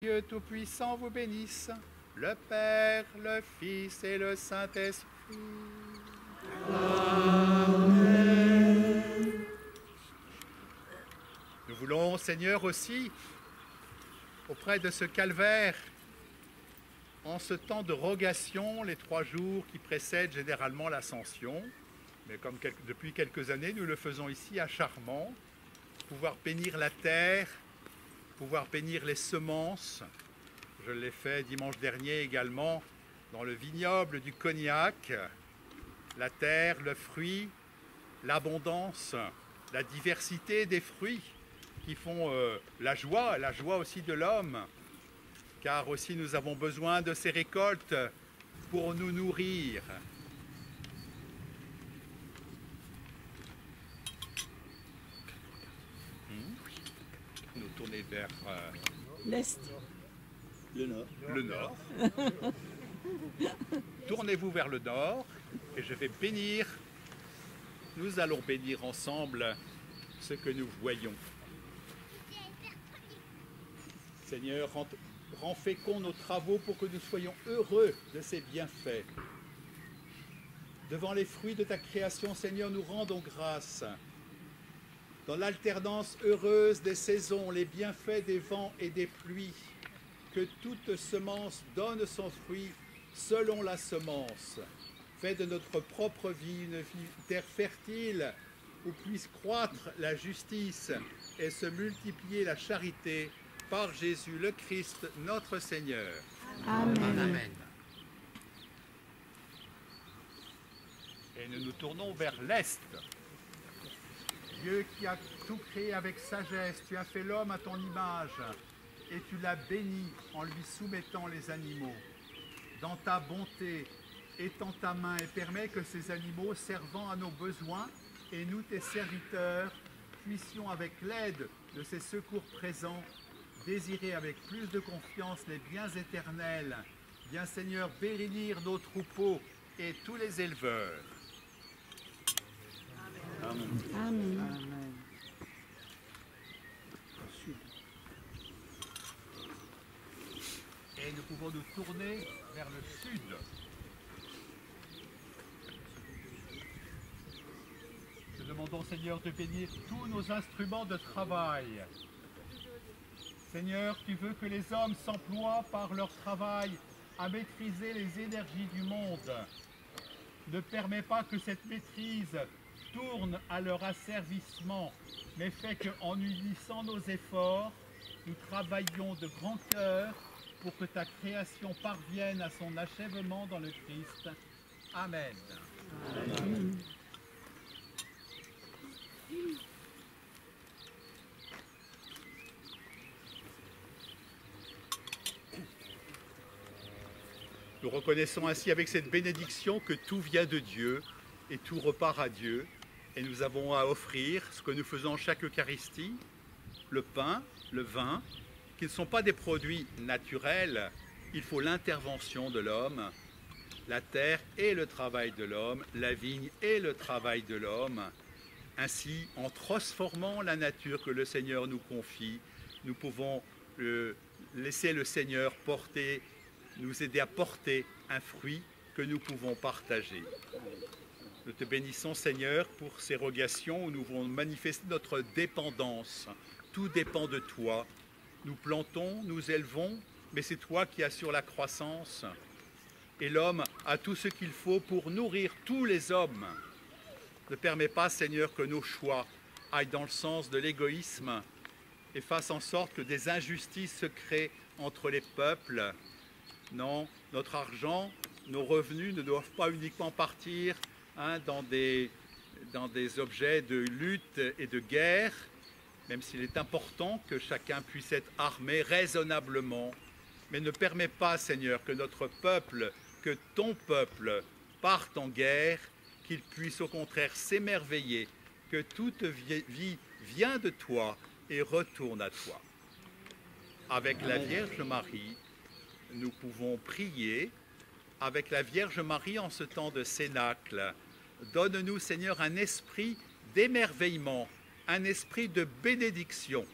Dieu Tout-Puissant vous bénisse, le Père, le Fils et le Saint-Esprit. Amen. Nous voulons, Seigneur, aussi, auprès de ce calvaire, en ce temps de rogation, les 3 jours qui précèdent généralement l'Ascension, mais comme depuis quelques années, nous le faisons ici à Charmant, pouvoir bénir la terre, pouvoir bénir les semences. Je l'ai fait dimanche dernier également dans le vignoble du Cognac. La terre, le fruit, l'abondance, la diversité des fruits qui font la joie aussi de l'homme. Car aussi nous avons besoin de ces récoltes pour nous nourrir. Nous tourner vers l'est. Le nord. Tournez-vous vers le nord et je vais bénir. Nous allons bénir ensemble ce que nous voyons. Seigneur, rends féconds nos travaux pour que nous soyons heureux de ces bienfaits. Devant les fruits de ta création, Seigneur, nous rendons grâce. Dans l'alternance heureuse des saisons, les bienfaits des vents et des pluies, que toute semence donne son fruit selon la semence. Fais de notre propre vie une terre fertile où puisse croître la justice et se multiplier la charité par Jésus le Christ, notre Seigneur. Amen. Amen. Et nous nous tournons vers l'Est. Dieu qui a tout créé avec sagesse, tu as fait l'homme à ton image et tu l'as béni en lui soumettant les animaux. Dans ta bonté, étends ta main et permets que ces animaux servant à nos besoins et nous, tes serviteurs, puissions avec l'aide de ces secours présents désirer avec plus de confiance les biens éternels. Viens Seigneur bénir nos troupeaux et tous les éleveurs. Amen. Amen. Amen. Et nous pouvons nous tourner vers le sud. Nous demandons, Seigneur, de bénir tous nos instruments de travail. Seigneur, tu veux que les hommes s'emploient par leur travail à maîtriser les énergies du monde. Ne permets pas que cette maîtrise tourne à leur asservissement, mais fais qu'en unissant nos efforts, nous travaillions de grand cœur pour que ta création parvienne à son achèvement dans le Christ. Amen. Amen. Nous reconnaissons ainsi avec cette bénédiction que tout vient de Dieu et tout repart à Dieu. Et nous avons à offrir ce que nous faisons chaque Eucharistie, le pain, le vin, qui ne sont pas des produits naturels. Il faut l'intervention de l'homme, la terre et le travail de l'homme, la vigne et le travail de l'homme. Ainsi, en transformant la nature que le Seigneur nous confie, nous pouvons laisser le Seigneur nous aider à porter un fruit que nous pouvons partager. Nous te bénissons, Seigneur, pour ces rogations où nous voulons manifester notre dépendance. Tout dépend de toi. Nous plantons, nous élevons, mais c'est toi qui assures la croissance. Et l'homme a tout ce qu'il faut pour nourrir tous les hommes. Ne permets pas, Seigneur, que nos choix aillent dans le sens de l'égoïsme et fassent en sorte que des injustices se créent entre les peuples. Non, notre argent, nos revenus ne doivent pas uniquement partir dans des objets de lutte et de guerre, même s'il est important que chacun puisse être armé raisonnablement. Mais ne permets pas, Seigneur, que notre peuple, que ton peuple parte en guerre, qu'il puisse au contraire s'émerveiller, que toute vie vient de toi et retourne à toi. Avec la Vierge Marie, nous pouvons prier. Avec la Vierge Marie en ce temps de cénacle, donne-nous, Seigneur, un esprit d'émerveillement, un esprit de bénédiction.